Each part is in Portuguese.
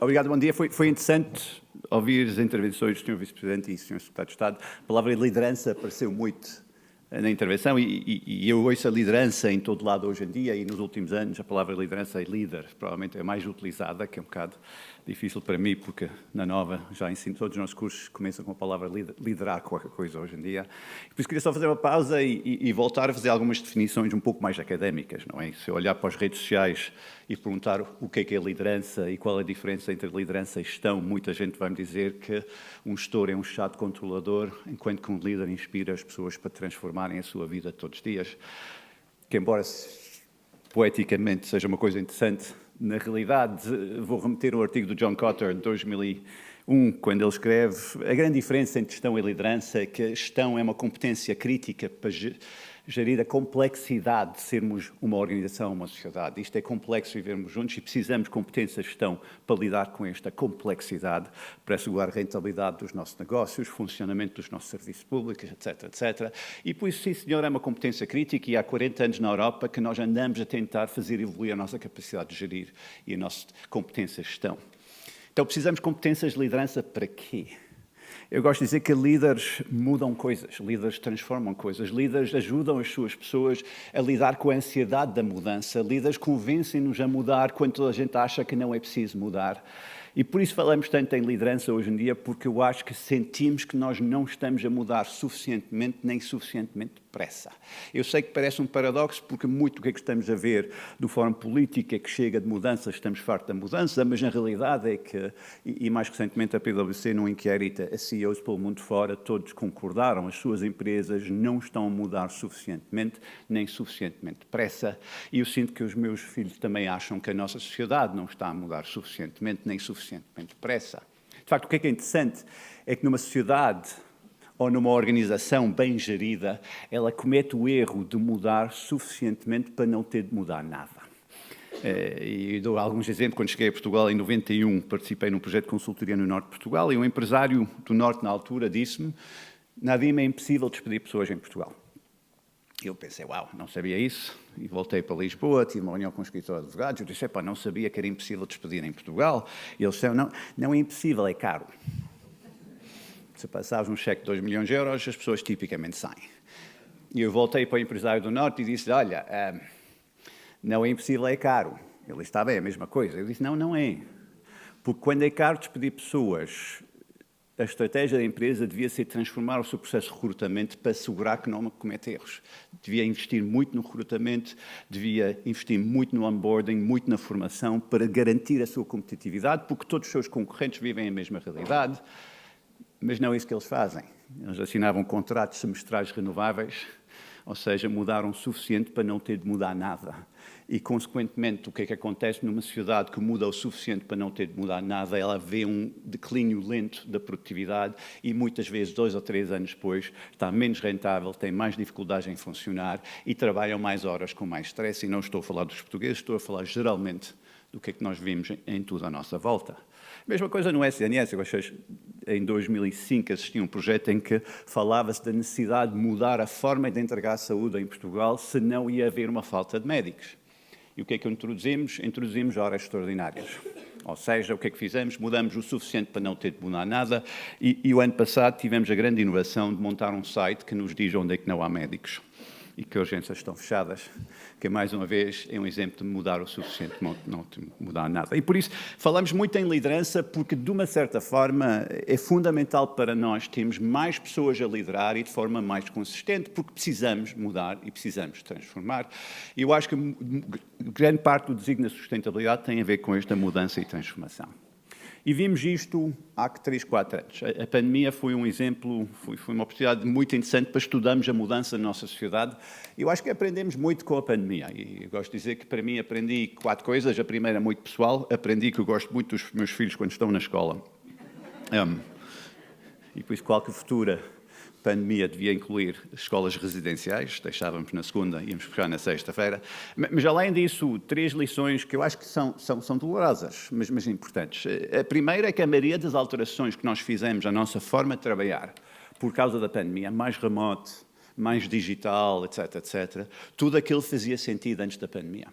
Obrigado, bom dia. Foi interessante ouvir as intervenções do Sr. Vice-Presidente e do Sr. Secretário de Estado. A palavra liderança apareceu muito na intervenção e eu ouço a liderança em todo lado hoje em dia e nos últimos anos a palavra liderança é líder, provavelmente é mais utilizada, que é um bocado difícil para mim, porque na Nova já ensino, todos os nossos cursos começam com a palavra liderar qualquer coisa hoje em dia. Por isso queria só fazer uma pausa e voltar a fazer algumas definições um pouco mais académicas, não é? Se eu olhar para as redes sociais e perguntar o que é liderança e qual é a diferença entre liderança e gestão, muita gente vai me dizer que um gestor é um chato controlador, enquanto que um líder inspira as pessoas para transformarem a sua vida todos os dias, que embora poeticamente seja uma coisa interessante, na realidade vou remeter ao artigo do John Kotter de 2001, quando ele escreve a grande diferença entre gestão e liderança é que a gestão é uma competência crítica para gerir a complexidade de sermos uma organização, uma sociedade. Isto é complexo vivermos juntos e precisamos de competência de gestão para lidar com esta complexidade, para assegurar a rentabilidade dos nossos negócios, funcionamento dos nossos serviços públicos, etc, etc. E por isso, sim, senhor, é uma competência crítica e há 40 anos na Europa que nós andamos a tentar fazer evoluir a nossa capacidade de gerir e a nossa competência de gestão. Então, precisamos de competências de liderança para quê? Eu gosto de dizer que líderes mudam coisas, líderes transformam coisas, líderes ajudam as suas pessoas a lidar com a ansiedade da mudança, líderes convencem-nos a mudar quando toda a gente acha que não é preciso mudar. E por isso falamos tanto em liderança hoje em dia, porque eu acho que sentimos que nós não estamos a mudar suficientemente, nem suficientemente depressa. Eu sei que parece um paradoxo, porque muito o que é que estamos a ver do fórum político é que chega de mudanças, estamos fartos da mudança, mas na realidade é que, e mais recentemente a PwC, num inquérito a CEOs pelo mundo fora, todos concordaram, as suas empresas não estão a mudar suficientemente, nem suficientemente depressa, e eu sinto que os meus filhos também acham que a nossa sociedade não está a mudar suficientemente, nem suficientemente depressa. De facto, o que é interessante é que numa sociedade ou numa organização bem gerida, ela comete o erro de mudar suficientemente para não ter de mudar nada. E dou alguns exemplos. Quando cheguei a Portugal em 91, participei num projeto de consultoria no norte de Portugal e um empresário do norte na altura disse-me: Nadim, é impossível despedir pessoas em Portugal. Eu pensei, uau, não sabia isso, e voltei para Lisboa, tive uma reunião com o escritório de advogados, eu disse, não sabia que era impossível despedir em Portugal, e eles disseram, não é impossível, é caro. Se passares um cheque de 2 milhões de euros, as pessoas tipicamente saem. E eu voltei para o empresário do Norte e disse, olha, não é impossível, é caro. Ele disse, está bem, é a mesma coisa. Eu disse, não é, porque quando é caro despedir pessoas, a estratégia da empresa devia ser transformar o seu processo de recrutamento para assegurar que não comete erros. Devia investir muito no recrutamento, devia investir muito no onboarding, muito na formação, para garantir a sua competitividade, porque todos os seus concorrentes vivem a mesma realidade, mas não é isso que eles fazem. Eles assinavam contratos semestrais renováveis, ou seja, mudaram o suficiente para não ter de mudar nada. E, consequentemente, o que é que acontece numa sociedade que muda o suficiente para não ter de mudar nada? Ela vê um declínio lento da produtividade e, muitas vezes, 2 ou 3 anos depois, está menos rentável, tem mais dificuldades em funcionar e trabalham mais horas com mais stress. E não estou a falar dos portugueses, estou a falar geralmente do que é que nós vimos em tudo à nossa volta. Mesma coisa no SNS. Eu em 2005 assisti a um projeto em que falava-se da necessidade de mudar a forma de entregar saúde em Portugal, senão ia haver uma falta de médicos. E o que é que introduzimos? Introduzimos horas extraordinárias. Ou seja, o que é que fizemos? Mudamos o suficiente para não ter de mudar nada e o ano passado tivemos a grande inovação de montar um site que nos diz onde é que não há médicos e que urgências estão fechadas, que mais uma vez é um exemplo de mudar o suficiente, não mudar nada. E por isso falamos muito em liderança, porque de uma certa forma é fundamental para nós termos mais pessoas a liderar e de forma mais consistente, porque precisamos mudar e precisamos transformar. E eu acho que grande parte do desígnio da sustentabilidade tem a ver com esta mudança e transformação. E vimos isto há 3, 4 anos. A pandemia foi um exemplo, foi uma oportunidade muito interessante para estudarmos a mudança na nossa sociedade. Eu acho que aprendemos muito com a pandemia. E eu gosto de dizer que, para mim, aprendi 4 coisas. A primeira, muito pessoal. Aprendi que eu gosto muito dos meus filhos quando estão na escola. E por isso, qualquer futura pandemia devia incluir escolas residenciais, deixávamos na segunda, íamos puxar na sexta-feira. Mas, além disso, 3 lições que eu acho que são dolorosas, mas importantes. A primeira é que a maioria das alterações que nós fizemos à nossa forma de trabalhar, por causa da pandemia, mais remoto, mais digital, etc., tudo aquilo fazia sentido antes da pandemia.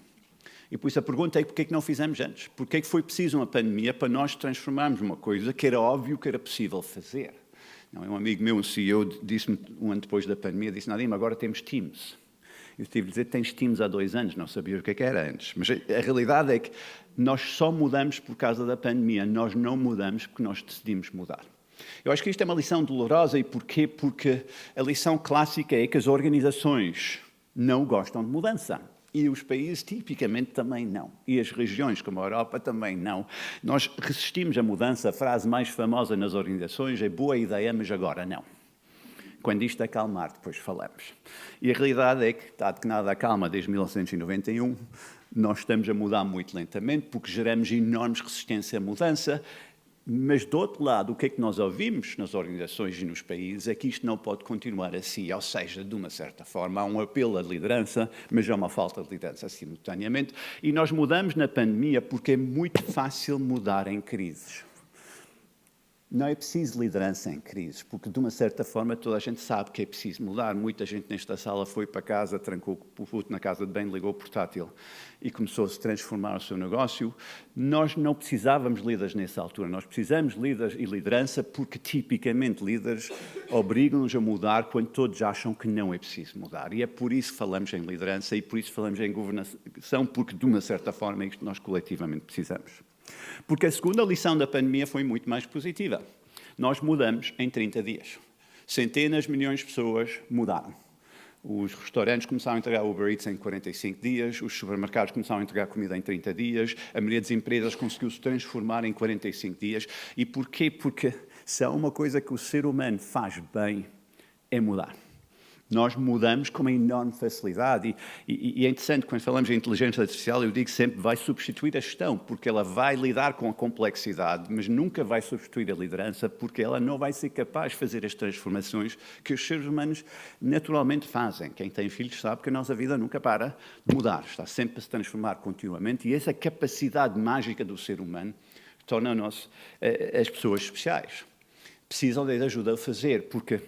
E por isso a pergunta é porquê que não fizemos antes? Porquê que foi preciso uma pandemia para nós transformarmos uma coisa que era óbvio que era possível fazer? Não, um amigo meu, um CEO, disse-me um ano depois da pandemia, disse, Nadim, agora temos Teams. Eu tive de dizer, tens Teams há 2 anos, não sabia o que é que era antes. Mas a realidade é que nós só mudamos por causa da pandemia, nós não mudamos porque nós decidimos mudar. Eu acho que isto é uma lição dolorosa e porquê? Porque a lição clássica é que as organizações não gostam de mudança. E os países, tipicamente, também não. E as regiões, como a Europa, também não. Nós resistimos à mudança. A frase mais famosa nas organizações é boa ideia, mas agora não. Quando isto acalmar, depois falamos. E a realidade é que, dado que nada acalma desde 1991, nós estamos a mudar muito lentamente, porque geramos enormes resistência à mudança. Mas, do outro lado, o que é que nós ouvimos nas organizações e nos países é que isto não pode continuar assim, ou seja, de uma certa forma, há um apelo à liderança, mas há uma falta de liderança simultaneamente. E nós mudamos na pandemia porque é muito fácil mudar em crises. Não é preciso liderança em crises, porque de uma certa forma toda a gente sabe que é preciso mudar. Muita gente nesta sala foi para casa, trancou o puto na casa de banho, ligou o portátil e começou-se a transformar o seu negócio. Nós não precisávamos de líderes nessa altura, nós precisamos de líderes e liderança porque tipicamente líderes obrigam-nos a mudar quando todos acham que não é preciso mudar. E é por isso que falamos em liderança e por isso falamos em governação, porque de uma certa forma é isto que nós coletivamente precisamos. Porque a segunda lição da pandemia foi muito mais positiva. Nós mudamos em 30 dias. Centenas de milhões de pessoas mudaram. Os restaurantes começaram a entregar Uber Eats em 45 dias, os supermercados começaram a entregar comida em 30 dias, a maioria das empresas conseguiu se transformar em 45 dias. E porquê? Porque se há uma coisa que o ser humano faz bem, é mudar. Nós mudamos com uma enorme facilidade e é interessante, quando falamos em inteligência artificial, eu digo sempre vai substituir a gestão, porque ela vai lidar com a complexidade, mas nunca vai substituir a liderança, porque ela não vai ser capaz de fazer as transformações que os seres humanos naturalmente fazem. Quem tem filhos sabe que a nossa vida nunca para de mudar, está sempre a se transformar continuamente e essa capacidade mágica do ser humano torna-nos as pessoas especiais. Precisam de ajuda a fazer, porque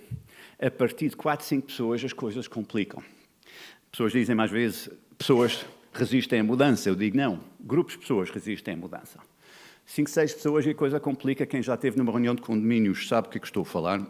a partir de 4, 5 pessoas as coisas complicam. Pessoas dizem mais vezes, pessoas resistem à mudança. Eu digo não, grupos de pessoas resistem à mudança. 5, 6 pessoas e a coisa complica. Quem já esteve numa reunião de condomínios sabe o que estou a falar.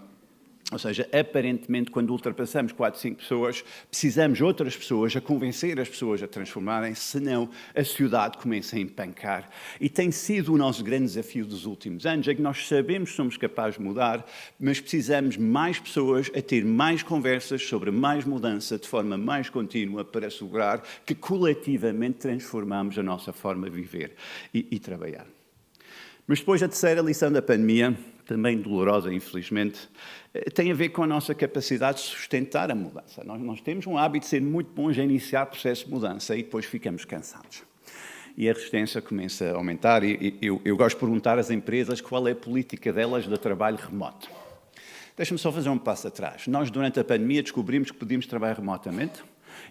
Ou seja, aparentemente, quando ultrapassamos 4, 5 pessoas, precisamos de outras pessoas a convencer as pessoas a transformarem-se, senão a sociedade começa a empancar. E tem sido o nosso grande desafio dos últimos anos, é que nós sabemos que somos capazes de mudar, mas precisamos mais pessoas a ter mais conversas sobre mais mudança de forma mais contínua para assegurar que coletivamente transformamos a nossa forma de viver e trabalhar. Mas depois a terceira lição da pandemia, também dolorosa, infelizmente, tem a ver com a nossa capacidade de sustentar a mudança. Nós temos um hábito de ser muito bons a iniciar processo de mudança e depois ficamos cansados. E a resistência começa a aumentar. Eu gosto de perguntar às empresas qual é a política delas de trabalho remoto. Deixa-me só fazer um passo atrás. Nós, durante a pandemia, descobrimos que podíamos trabalhar remotamente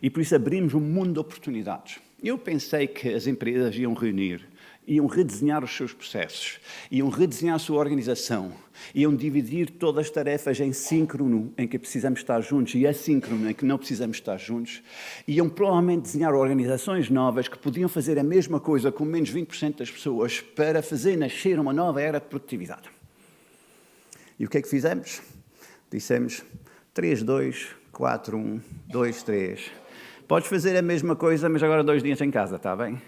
e, por isso, abrimos um mundo de oportunidades. Eu pensei que as empresas iam reunir, iam redesenhar os seus processos, iam redesenhar a sua organização, iam dividir todas as tarefas em síncrono, em que precisamos estar juntos, e assíncrono, em que não precisamos estar juntos, iam provavelmente desenhar organizações novas que podiam fazer a mesma coisa com menos 20% das pessoas para fazer nascer uma nova era de produtividade. E o que é que fizemos? Dissemos 3, 2, 4, 1, 2, 3. Podes fazer a mesma coisa, mas agora 2 dias em casa, está bem?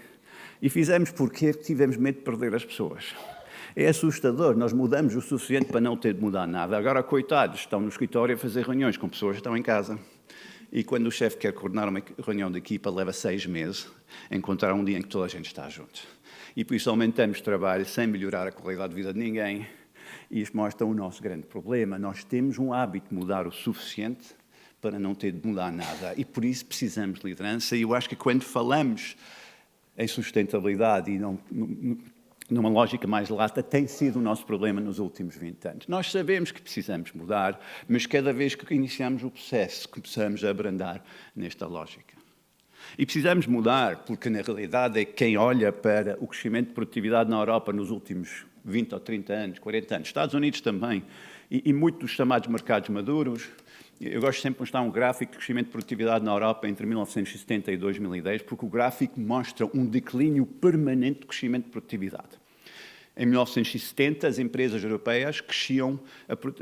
E fizemos porque tivemos medo de perder as pessoas. É assustador, nós mudamos o suficiente para não ter de mudar nada. Agora, coitados, estão no escritório a fazer reuniões com pessoas que estão em casa. E quando o chefe quer coordenar uma reunião de equipa, leva 6 meses a encontrar um dia em que toda a gente está junto. E por isso aumentamos o trabalho sem melhorar a qualidade de vida de ninguém. E isto mostra o nosso grande problema. Nós temos um hábito de mudar o suficiente para não ter de mudar nada. E por isso precisamos de liderança. E eu acho que quando falamos em sustentabilidade e numa lógica mais lata, tem sido o nosso problema nos últimos 20 anos. Nós sabemos que precisamos mudar, mas cada vez que iniciamos o processo, começamos a abrandar nesta lógica. E precisamos mudar, porque na realidade é quem olha para o crescimento de produtividade na Europa nos últimos 20 ou 30 anos, 40 anos, Estados Unidos também, e muitos dos chamados mercados maduros, Eu gosto sempre de mostrar um gráfico de crescimento de produtividade na Europa entre 1970 e 2010, porque o gráfico mostra um declínio permanente de crescimento de produtividade. Em 1970, as empresas europeias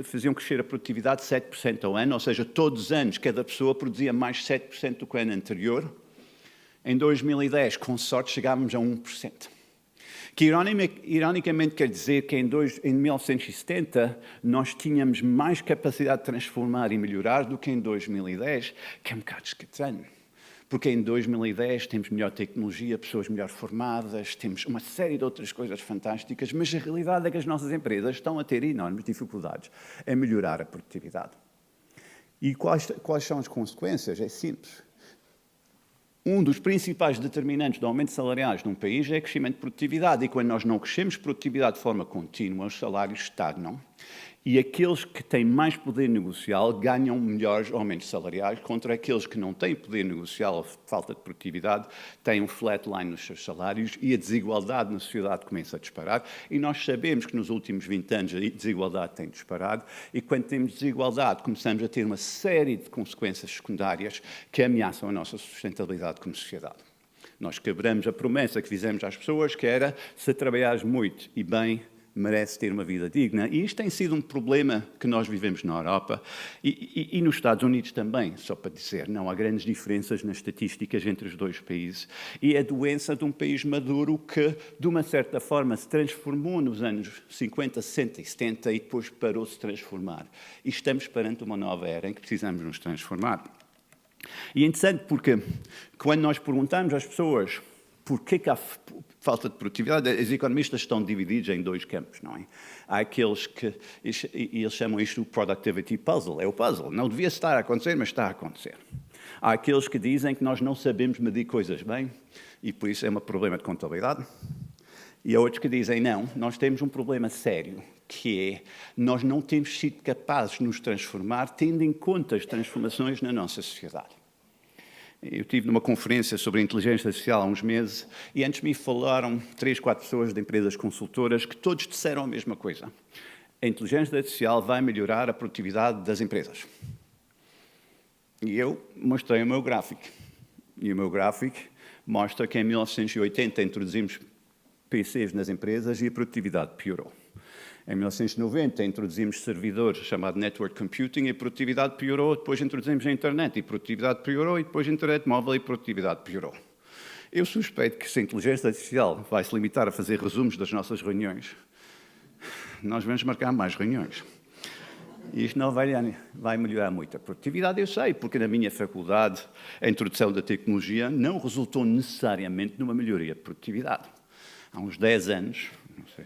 faziam crescer a produtividade 7% ao ano, ou seja, todos os anos cada pessoa produzia mais 7% do que o ano anterior. Em 2010, com sorte, chegávamos a 1%. Que ironicamente quer dizer que em 1970 nós tínhamos mais capacidade de transformar e melhorar do que em 2010, que é um bocado esquisito. Porque em 2010 temos melhor tecnologia, pessoas melhor formadas, temos uma série de outras coisas fantásticas, mas a realidade é que as nossas empresas estão a ter enormes dificuldades em melhorar a produtividade. E quais são as consequências? É simples. Um dos principais determinantes do aumento salariais num país é o crescimento de produtividade. E quando nós não crescemos produtividade de forma contínua, os salários estagnam. E aqueles que têm mais poder negocial ganham melhores aumentos salariais, contra aqueles que não têm poder negocial ou falta de produtividade, têm um flatline nos seus salários e a desigualdade na sociedade começa a disparar. E nós sabemos que nos últimos 20 anos a desigualdade tem disparado e quando temos desigualdade começamos a ter uma série de consequências secundárias que ameaçam a nossa sustentabilidade como sociedade. Nós quebramos a promessa que fizemos às pessoas, que era, se trabalhares muito e bem, merece ter uma vida digna. E isto tem sido um problema que nós vivemos na Europa e nos Estados Unidos também, só para dizer. Não há grandes diferenças nas estatísticas entre os dois países. E é a doença de um país maduro que, de uma certa forma, se transformou nos anos 50, 60 e 70 e depois parou de se transformar. E estamos perante uma nova era em que precisamos nos transformar. E é interessante porque, quando nós perguntamos às pessoas porquê que há falta de produtividade, os economistas estão divididos em dois campos, não é? Há aqueles que, e eles chamam isto de productivity puzzle, é o puzzle, não devia estar a acontecer, mas está a acontecer. Há aqueles que dizem que nós não sabemos medir coisas bem, e por isso é um problema de contabilidade. E há outros que dizem, não, nós temos um problema sério, que é, nós não temos sido capazes de nos transformar, tendo em conta as transformações na nossa sociedade. Eu estive numa conferência sobre inteligência artificial há uns meses e antes de mim falaram 3, 4 pessoas de empresas consultoras que todos disseram a mesma coisa. A inteligência artificial vai melhorar a produtividade das empresas. E eu mostrei o meu gráfico. E o meu gráfico mostra que em 1980 introduzimos PCs nas empresas e a produtividade piorou. Em 1990 introduzimos servidores chamado Network Computing e a produtividade piorou, depois introduzimos a internet e a produtividade piorou e depois a internet móvel e a produtividade piorou. Eu suspeito que se a inteligência artificial vai se limitar a fazer resumos das nossas reuniões, nós vamos marcar mais reuniões. E isto não vai melhorar muito a produtividade, eu sei, porque na minha faculdade a introdução da tecnologia não resultou necessariamente numa melhoria de produtividade. Há uns 10 anos, não sei,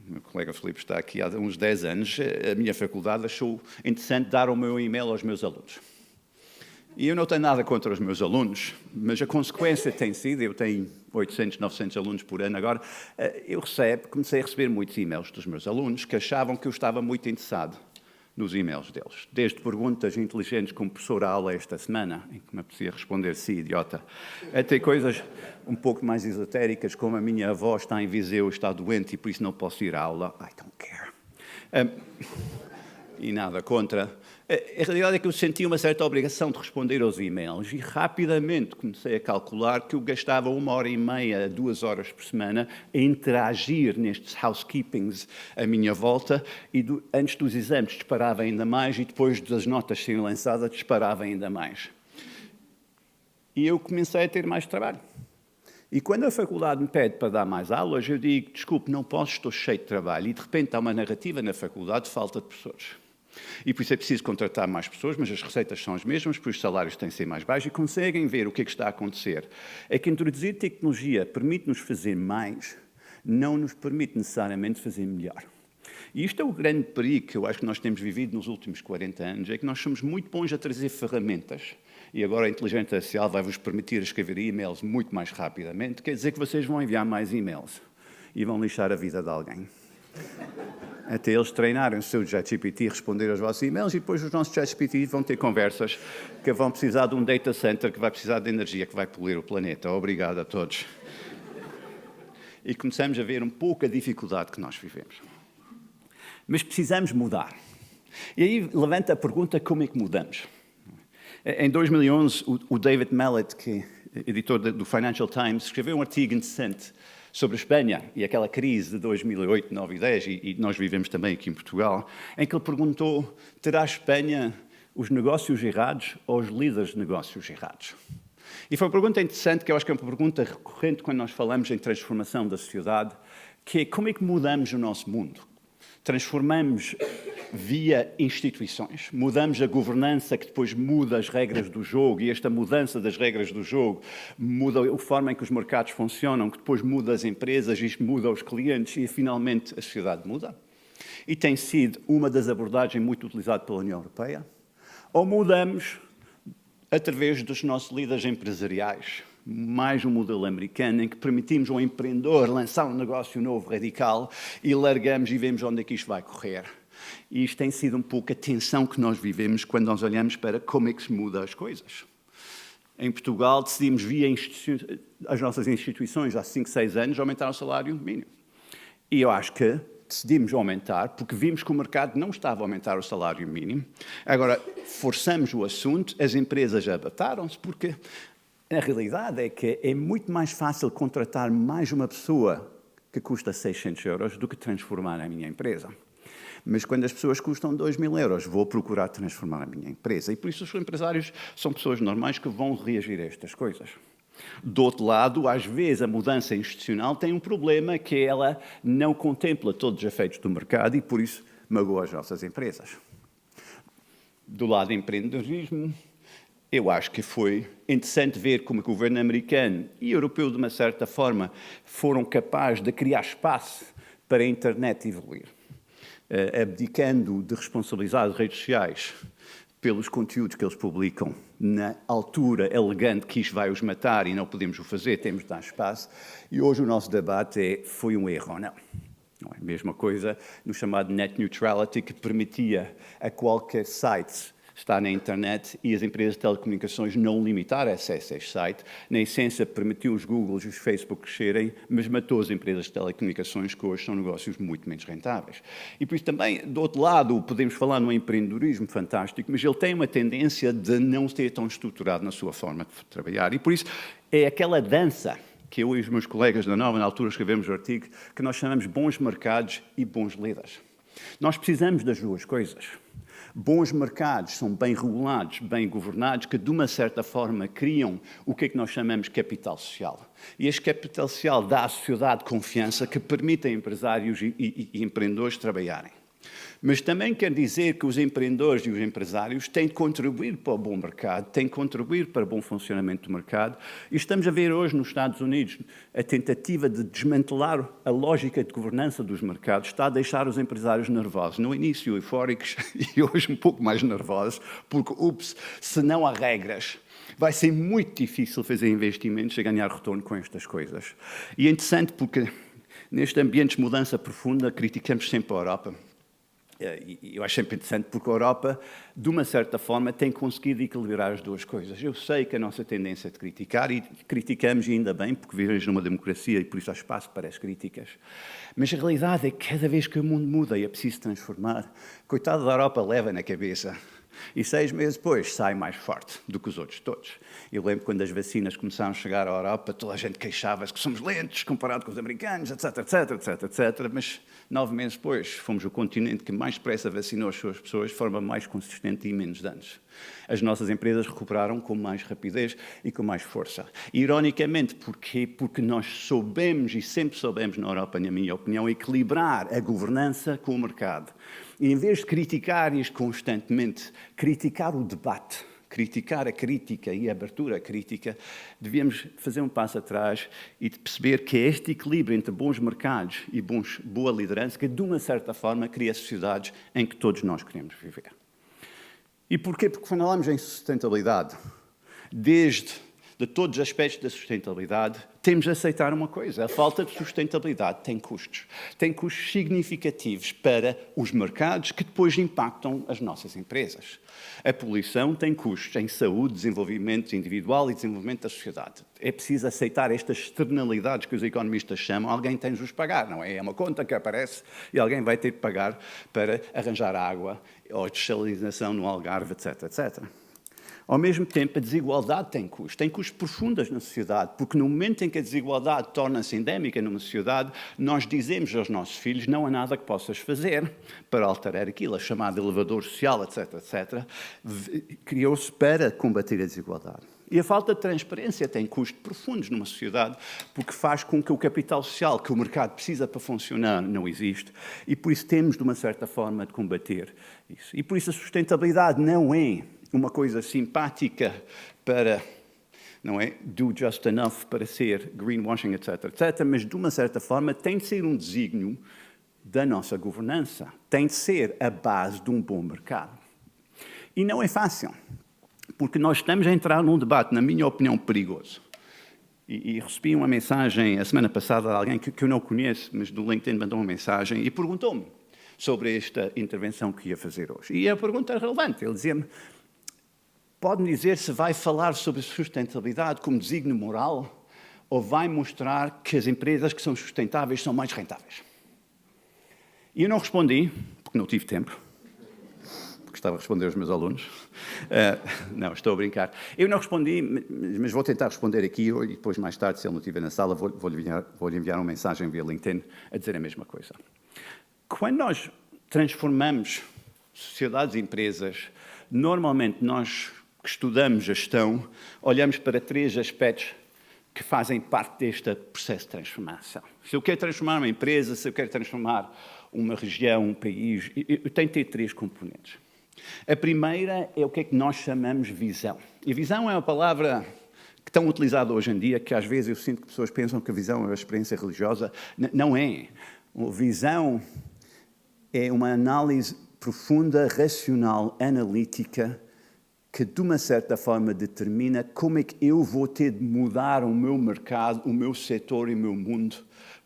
o meu colega Filipe está aqui há uns 10 anos, a minha faculdade achou interessante dar o meu e-mail aos meus alunos. E eu não tenho nada contra os meus alunos, mas a consequência tem sido, eu tenho 800, 900 alunos por ano agora, comecei a receber muitos e-mails dos meus alunos que achavam que eu estava muito interessado nos e-mails deles. Desde perguntas inteligentes como professor à aula esta semana, em que me apetecia responder sim, idiota, até coisas um pouco mais esotéricas, como a minha avó está em Viseu, está doente e por isso não posso ir à aula. I don't care. E nada contra. A realidade é que eu senti uma certa obrigação de responder aos e-mails e rapidamente comecei a calcular que eu gastava 1h30, 2 horas por semana a interagir nestes housekeepings à minha volta e antes dos exames disparava ainda mais e depois das notas serem lançadas disparava ainda mais. E eu comecei a ter mais trabalho. E quando a faculdade me pede para dar mais aulas, eu digo, desculpe, não posso, estou cheio de trabalho. E de repente há uma narrativa na faculdade de falta de professores. E por isso é preciso contratar mais pessoas, mas as receitas são as mesmas, porque os salários têm de ser mais baixos e conseguem ver o que é que está a acontecer. É que introduzir tecnologia permite-nos fazer mais, não nos permite necessariamente fazer melhor. E isto é o grande perigo que eu acho que nós temos vivido nos últimos 40 anos, é que nós somos muito bons a trazer ferramentas e agora a inteligência artificial vai-vos permitir escrever e-mails muito mais rapidamente, quer dizer que vocês vão enviar mais e-mails e vão lixar a vida de alguém. Até eles treinarem o seu ChatGPT, responder aos vossos e-mails e depois os nossos ChatGPT vão ter conversas que vão precisar de um data center que vai precisar de energia que vai poluir o planeta. Obrigado a todos. E começamos a ver um pouco a dificuldade que nós vivemos. Mas precisamos mudar. E aí levanta a pergunta, como é que mudamos? Em 2011, o David Mallet, que é editor do Financial Times, escreveu um artigo interessante sobre a Espanha e aquela crise de 2008, 9 e 10, e nós vivemos também aqui em Portugal, em que ele perguntou, terá a Espanha os negócios errados ou os líderes de negócios errados? E foi uma pergunta interessante, que eu acho que é uma pergunta recorrente quando nós falamos em transformação da sociedade, que é como é que mudamos o nosso mundo? Transformamos via instituições, mudamos a governança que depois muda as regras do jogo, e esta mudança das regras do jogo muda a forma em que os mercados funcionam, que depois muda as empresas, isto muda os clientes e finalmente a sociedade muda. E tem sido uma das abordagens muito utilizadas pela União Europeia. Ou mudamos através dos nossos líderes empresariais, mais um modelo americano em que permitimos ao empreendedor lançar um negócio novo, radical, e largamos e vemos onde é que isto vai correr. E isto tem sido um pouco a tensão que nós vivemos quando nós olhamos para como é que se muda as coisas. Em Portugal, decidimos, via as nossas instituições, há 5, 6 anos, aumentar o salário mínimo. E eu acho que decidimos aumentar, porque vimos que o mercado não estava a aumentar o salário mínimo. Agora, forçamos o assunto, as empresas adaptaram-se, porque a realidade é que é muito mais fácil contratar mais uma pessoa que custa 600 euros do que transformar a minha empresa. Mas quando as pessoas custam 2.000 euros, vou procurar transformar a minha empresa. E por isso os empresários são pessoas normais que vão reagir a estas coisas. Do outro lado, às vezes a mudança institucional tem um problema, que ela não contempla todos os efeitos do mercado e por isso magoa as nossas empresas. Do lado do empreendedorismo, eu acho que foi interessante ver como o governo americano e europeu, de uma certa forma, foram capazes de criar espaço para a internet evoluir, abdicando de responsabilizar as redes sociais pelos conteúdos que eles publicam na altura elegante que isto vai os matar e não podemos o fazer, temos de dar espaço. E hoje o nosso debate é, foi um erro ou não? Não é a mesma coisa no chamado net neutrality, que permitia a qualquer site estar na internet e as empresas de telecomunicações não limitar acesso a este site. Na essência, permitiu os Googles e os Facebook crescerem, mas matou as empresas de telecomunicações, que hoje são negócios muito menos rentáveis. E por isso também, do outro lado, podemos falar num empreendedorismo fantástico, mas ele tem uma tendência de não ser tão estruturado na sua forma de trabalhar. E por isso é aquela dança que eu e os meus colegas da Nova, na altura, escrevemos o artigo, que nós chamamos bons mercados e bons líderes. Nós precisamos das duas coisas. Bons mercados são bem regulados, bem governados, que de uma certa forma criam o que é que nós chamamos de capital social. E este capital social dá à sociedade confiança que permite a empresários e empreendedores trabalharem. Mas também quer dizer que os empreendedores e os empresários têm de contribuir para o bom mercado, têm de contribuir para o bom funcionamento do mercado. E estamos a ver hoje nos Estados Unidos a tentativa de desmantelar a lógica de governança dos mercados, está a deixar os empresários nervosos. No início eufóricos e hoje um pouco mais nervosos, porque, se não há regras, vai ser muito difícil fazer investimentos e ganhar retorno com estas coisas. E é interessante porque neste ambiente de mudança profunda criticamos sempre a Europa. Eu acho sempre interessante porque a Europa, de uma certa forma, tem conseguido equilibrar as duas coisas. Eu sei que a nossa tendência é de criticar, e criticamos, e ainda bem, porque vivemos numa democracia e por isso há espaço para as críticas. Mas a realidade é que cada vez que o mundo muda e é preciso transformar, coitado da Europa leva na cabeça. E 6 meses depois sai mais forte do que os outros todos. Eu lembro quando as vacinas começaram a chegar à Europa, toda a gente queixava-se que somos lentos comparado com os americanos, etc, etc, etc, etc. Mas 9 meses depois fomos o continente que mais depressa vacinou as suas pessoas de forma mais consistente e menos danos. As nossas empresas recuperaram com mais rapidez e com mais força. E, ironicamente, porquê? Porque nós soubemos, e sempre soubemos na Europa, na minha opinião, equilibrar a governança com o mercado. E em vez de criticar isto constantemente, criticar o debate, criticar a crítica e a abertura à crítica, devíamos fazer um passo atrás e perceber que é este equilíbrio entre bons mercados e boa liderança que, de uma certa forma, cria sociedades em que todos nós queremos viver. E porquê? Porque quando falamos em sustentabilidade, desde de todos os aspectos da sustentabilidade, temos de aceitar uma coisa: a falta de sustentabilidade tem custos. Tem custos significativos para os mercados que depois impactam as nossas empresas. A poluição tem custos em saúde, desenvolvimento individual e desenvolvimento da sociedade. É preciso aceitar estas externalidades que os economistas chamam. Alguém tem de os pagar, não é? É uma conta que aparece e alguém vai ter de pagar para arranjar água ou desalinização no Algarve, etc, etc. Ao mesmo tempo, a desigualdade tem custos profundas na sociedade, porque no momento em que a desigualdade torna-se endémica numa sociedade, nós dizemos aos nossos filhos: não há nada que possas fazer para alterar aquilo, a chamada elevador social, etc, etc. Criou-se para combater a desigualdade. E a falta de transparência tem custos profundos numa sociedade, porque faz com que o capital social que o mercado precisa para funcionar não existe, e por isso temos, de uma certa forma, de combater isso. E por isso a sustentabilidade não é uma coisa simpática para, não é, do just enough para ser greenwashing, etc, etc, mas, de uma certa forma, tem de ser um desígnio da nossa governança, tem de ser a base de um bom mercado. E não é fácil, porque nós estamos a entrar num debate, na minha opinião, perigoso. E recebi uma mensagem a semana passada de alguém que eu não conheço, mas do LinkedIn mandou uma mensagem e perguntou-me sobre esta intervenção que ia fazer hoje. E a pergunta é relevante. Ele dizia-me: pode-me dizer se vai falar sobre sustentabilidade como desígnio moral ou vai mostrar que as empresas que são sustentáveis são mais rentáveis? E eu não respondi, porque não tive tempo, porque estava a responder aos meus alunos. Não, estou a brincar. Eu não respondi, mas vou tentar responder aqui e depois, mais tarde, se ele não estiver na sala, vou-lhe enviar uma mensagem via LinkedIn a dizer a mesma coisa. Quando nós transformamos sociedades e empresas, normalmente nós que estudamos gestão, olhamos para 3 aspectos que fazem parte deste processo de transformação. Se eu quero transformar uma empresa, se eu quero transformar uma região, um país, eu tenho que ter 3 componentes. A primeira é o que é que nós chamamos visão. E visão é uma palavra que tão utilizada hoje em dia, que às vezes eu sinto que pessoas pensam que a visão é uma experiência religiosa. Não é. A visão é uma análise profunda, racional, analítica, que, de uma certa forma, determina como é que eu vou ter de mudar o meu mercado, o meu setor e o meu mundo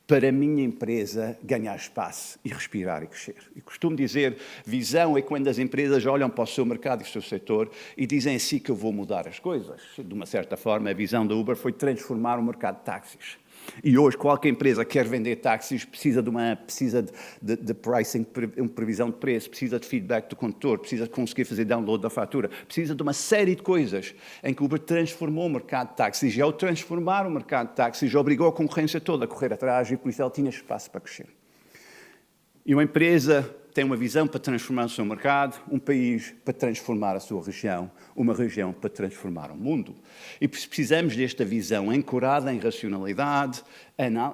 para a minha empresa ganhar espaço e respirar e crescer. E costumo dizer, visão é quando as empresas olham para o seu mercado e o seu setor e dizem assim que eu vou mudar as coisas. De uma certa forma, a visão da Uber foi transformar o mercado de táxis. E hoje, qualquer empresa que quer vender táxis precisa de pricing, uma previsão de preço, precisa de feedback do condutor, precisa de conseguir fazer download da fatura, precisa de uma série de coisas em que o Uber transformou o mercado de táxis e, ao transformar o mercado de táxis, obrigou a concorrência toda a correr atrás e, por isso, ela tinha espaço para crescer. E uma empresa tem uma visão para transformar o seu mercado, um país para transformar a sua região, uma região para transformar o mundo. E precisamos desta visão ancorada em racionalidade,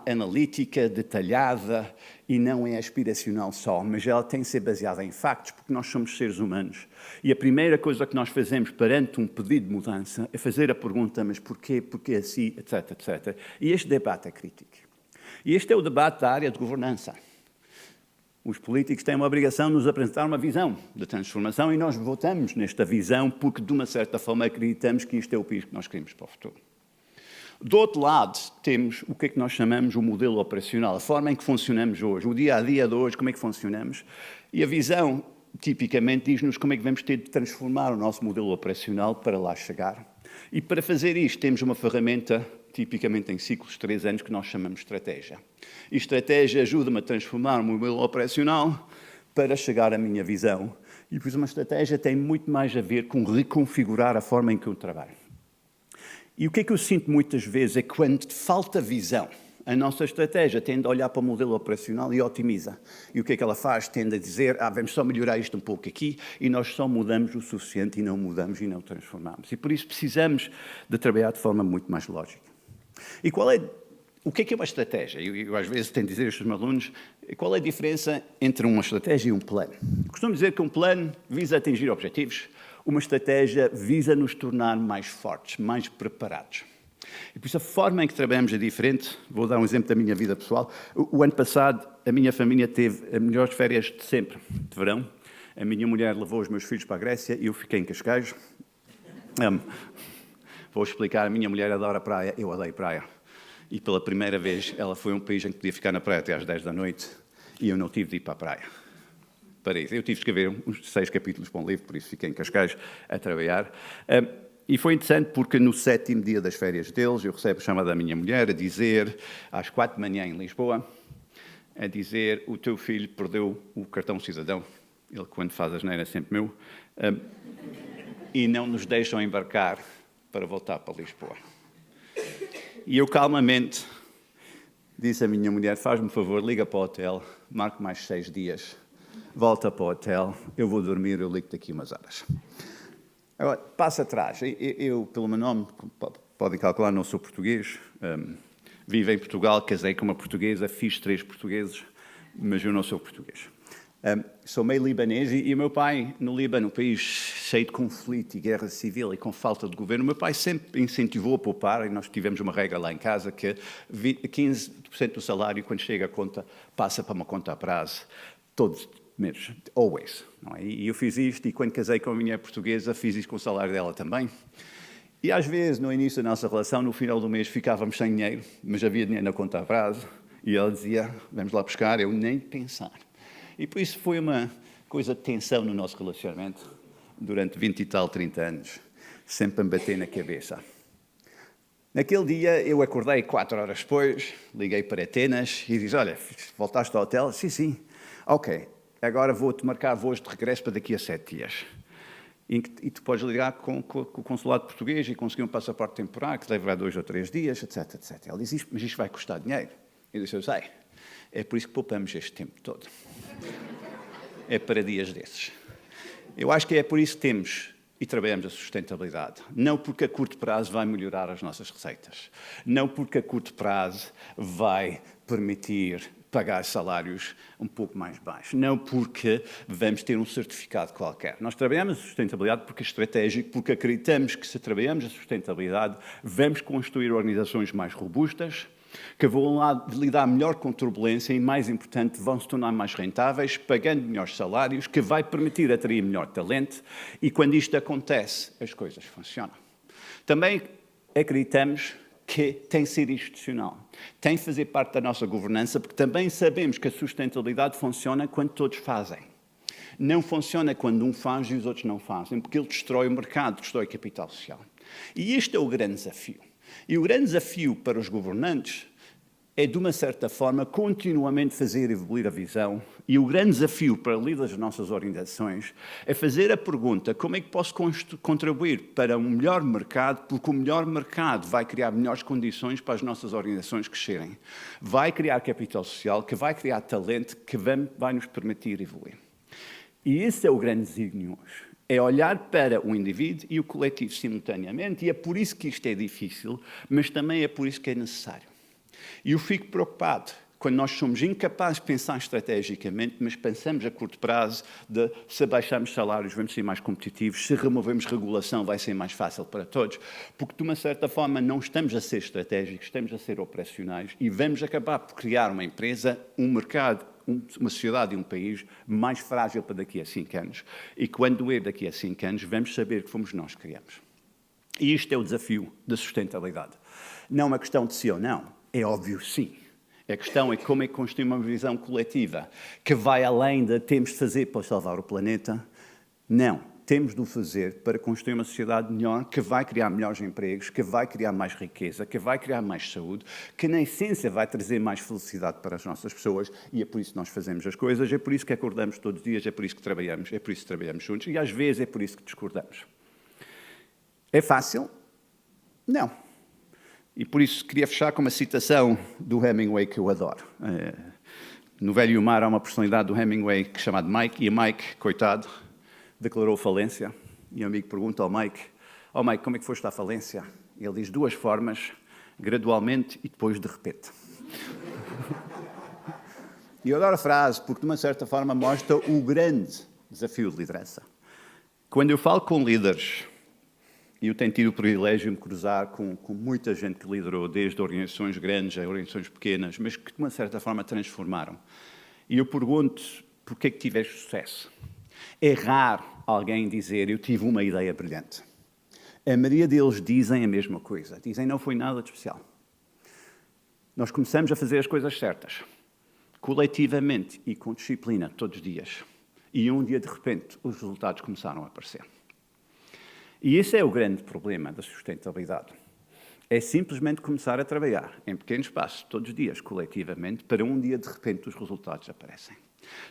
analítica, detalhada, e não é aspiracional só, mas ela tem de ser baseada em factos, porque nós somos seres humanos. E a primeira coisa que nós fazemos perante um pedido de mudança é fazer a pergunta: mas porquê, assim, etc, etc. E este debate é crítico. E este é o debate da área de governança. Os políticos têm uma obrigação de nos apresentar uma visão de transformação e nós votamos nesta visão porque, de uma certa forma, acreditamos que isto é o país que nós queremos para o futuro. Do outro lado, temos o que é que nós chamamos o modelo operacional, a forma em que funcionamos hoje, o dia-a-dia de hoje, como é que funcionamos. E a visão, tipicamente, diz-nos como é que vamos ter de transformar o nosso modelo operacional para lá chegar. E para fazer isto, temos uma ferramenta, tipicamente em ciclos de 3 anos, que nós chamamos de estratégia. E estratégia ajuda-me a transformar o meu modelo operacional para chegar à minha visão. E por isso uma estratégia tem muito mais a ver com reconfigurar a forma em que eu trabalho. E o que é que eu sinto muitas vezes é que, quando falta visão, a nossa estratégia tende a olhar para o modelo operacional e otimiza. E o que é que ela faz? Tende a dizer: vamos só melhorar isto um pouco aqui, e nós só mudamos o suficiente e não mudamos e não transformamos. E por isso precisamos de trabalhar de forma muito mais lógica. E o que é uma estratégia? Eu às vezes tenho de dizer aos meus alunos: qual é a diferença entre uma estratégia e um plano? Costumo dizer que um plano visa atingir objetivos, uma estratégia visa nos tornar mais fortes, mais preparados. E por isso a forma em que trabalhamos é diferente. Vou dar um exemplo da minha vida pessoal. O ano passado, a minha família teve as melhores férias de sempre, de verão. A minha mulher levou os meus filhos para a Grécia e eu fiquei em Cascais. Vou explicar, a minha mulher adora praia, eu odeio praia. E pela primeira vez ela foi a um país em que podia ficar na praia até às 10 da noite e eu não tive de ir para a praia. Para isso. Eu tive de escrever uns 6 capítulos para um livro, por isso fiquei em Cascais a trabalhar. E foi interessante porque no 7º dia das férias deles, eu recebo a chamada da minha mulher a dizer, às 4 da manhã em Lisboa, a dizer, o teu filho perdeu o cartão cidadão. Ele, quando faz asneira, é sempre meu. E não nos deixam embarcar para voltar para Lisboa. E eu calmamente disse à minha mulher, faz-me um favor, liga para o hotel, marque mais 6 dias, volta para o hotel, eu vou dormir, eu ligo daqui umas horas. Agora, passo atrás. Eu, pelo meu nome, podem calcular, não sou português. Vivo em Portugal, casei com uma portuguesa, fiz 3 portugueses, mas eu não sou português. Sou meio libanês e o meu pai, no Líbano, um país cheio de conflito e guerra civil e com falta de governo, o meu pai sempre incentivou a poupar e nós tivemos uma regra lá em casa que 15% do salário, quando chega a conta, passa para uma conta a prazo, todos meses, always. Não é? E eu fiz isto e quando casei com a minha portuguesa, fiz isto com o salário dela também. E às vezes, no início da nossa relação, no final do mês, ficávamos sem dinheiro, mas havia dinheiro na conta a prazo e ela dizia, vamos lá buscar, eu nem pensar. E por isso foi uma coisa de tensão no nosso relacionamento, durante 20 e tal, 30 anos, sempre a me bater na cabeça. Naquele dia eu acordei 4 horas depois, liguei para Atenas e disse, olha, voltaste ao hotel? Sim, sim. Ok, agora vou-te marcar voos de regresso para daqui a 7 dias. E tu podes ligar com o consulado português e conseguir um passaporte temporário que deve levar 2 ou 3 dias, etc, etc. Ele disse, mas isto vai custar dinheiro. Eu disse, eu sei. É por isso que poupamos este tempo todo. É para dias desses. Eu acho que é por isso que temos e trabalhamos a sustentabilidade. Não porque a curto prazo vai melhorar as nossas receitas. Não porque a curto prazo vai permitir pagar salários um pouco mais baixos. Não porque vamos ter um certificado qualquer. Nós trabalhamos a sustentabilidade porque é estratégico, porque acreditamos que se trabalhamos a sustentabilidade, vamos construir organizações mais robustas, que vão lidar melhor com turbulência e, mais importante, vão se tornar mais rentáveis, pagando melhores salários, que vai permitir atrair melhor talento e, quando isto acontece, as coisas funcionam. Também acreditamos que tem de ser institucional, tem de fazer parte da nossa governança, porque também sabemos que a sustentabilidade funciona quando todos fazem. Não funciona quando um faz e os outros não fazem, porque ele destrói o mercado, destrói o capital social. E este é o grande desafio. E o grande desafio para os governantes é, de uma certa forma, continuamente fazer evoluir a visão. E o grande desafio para líderes das nossas organizações é fazer a pergunta, como é que posso contribuir para um melhor mercado, porque o melhor mercado vai criar melhores condições para as nossas organizações crescerem. Vai criar capital social, que vai criar talento, que vai nos permitir evoluir. E esse é o grande desígnio hoje. É olhar para o indivíduo e o coletivo simultaneamente, e é por isso que isto é difícil, mas também é por isso que é necessário. E eu fico preocupado quando nós somos incapazes de pensar estrategicamente, mas pensamos a curto prazo de se abaixarmos salários vamos ser mais competitivos, se removemos regulação vai ser mais fácil para todos, porque de uma certa forma não estamos a ser estratégicos, estamos a ser operacionais e vamos acabar por criar uma empresa, um mercado, uma sociedade e um país mais frágil para daqui a 5 anos. E quando doer daqui a 5 anos, vamos saber que fomos nós que criamos. E isto é o desafio da sustentabilidade. Não é uma questão de sim ou não, é óbvio sim. A questão é como é que construir uma visão coletiva que vai além de temos de fazer para salvar o planeta. Não, temos de o fazer para construir uma sociedade melhor, que vai criar melhores empregos, que vai criar mais riqueza, que vai criar mais saúde, que na essência vai trazer mais felicidade para as nossas pessoas e é por isso que nós fazemos as coisas, é por isso que acordamos todos os dias, é por isso que trabalhamos, é por isso que trabalhamos juntos e às vezes é por isso que discordamos. É fácil? Não. E por isso queria fechar com uma citação do Hemingway que eu adoro. No Velho e o Mar há uma personalidade do Hemingway chamada Mike, e a Mike, coitado, declarou falência. E o amigo pergunta ao Mike, Mike, como é que foste à falência? E ele diz 2 formas, gradualmente e depois de repente. E eu adoro a frase, porque de uma certa forma mostra o grande desafio de liderança. Quando eu falo com líderes, e eu tenho tido o privilégio de me cruzar com muita gente que liderou, desde organizações grandes a organizações pequenas, mas que de uma certa forma transformaram. E eu pergunto, porquê que tiveste sucesso? É raro alguém dizer, eu tive uma ideia brilhante. A maioria deles dizem a mesma coisa. Dizem, não foi nada de especial. Nós começamos a fazer as coisas certas, coletivamente e com disciplina, todos os dias. E um dia, de repente, os resultados começaram a aparecer. E esse é o grande problema da sustentabilidade. É simplesmente começar a trabalhar em pequenos passos, todos os dias, coletivamente, para um dia, de repente, os resultados aparecem.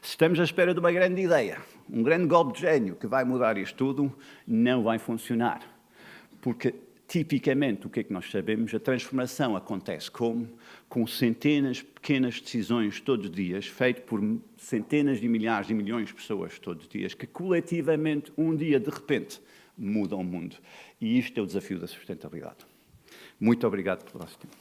Se estamos à espera de uma grande ideia, um grande golpe de gênio que vai mudar isto tudo, não vai funcionar. Porque, tipicamente, o que é que nós sabemos? A transformação acontece como? Com centenas de pequenas decisões todos os dias, feito por centenas de milhares e milhões de pessoas todos os dias, que coletivamente, um dia, de repente, mudam o mundo. E isto é o desafio da sustentabilidade. Muito obrigado pelo vosso tempo.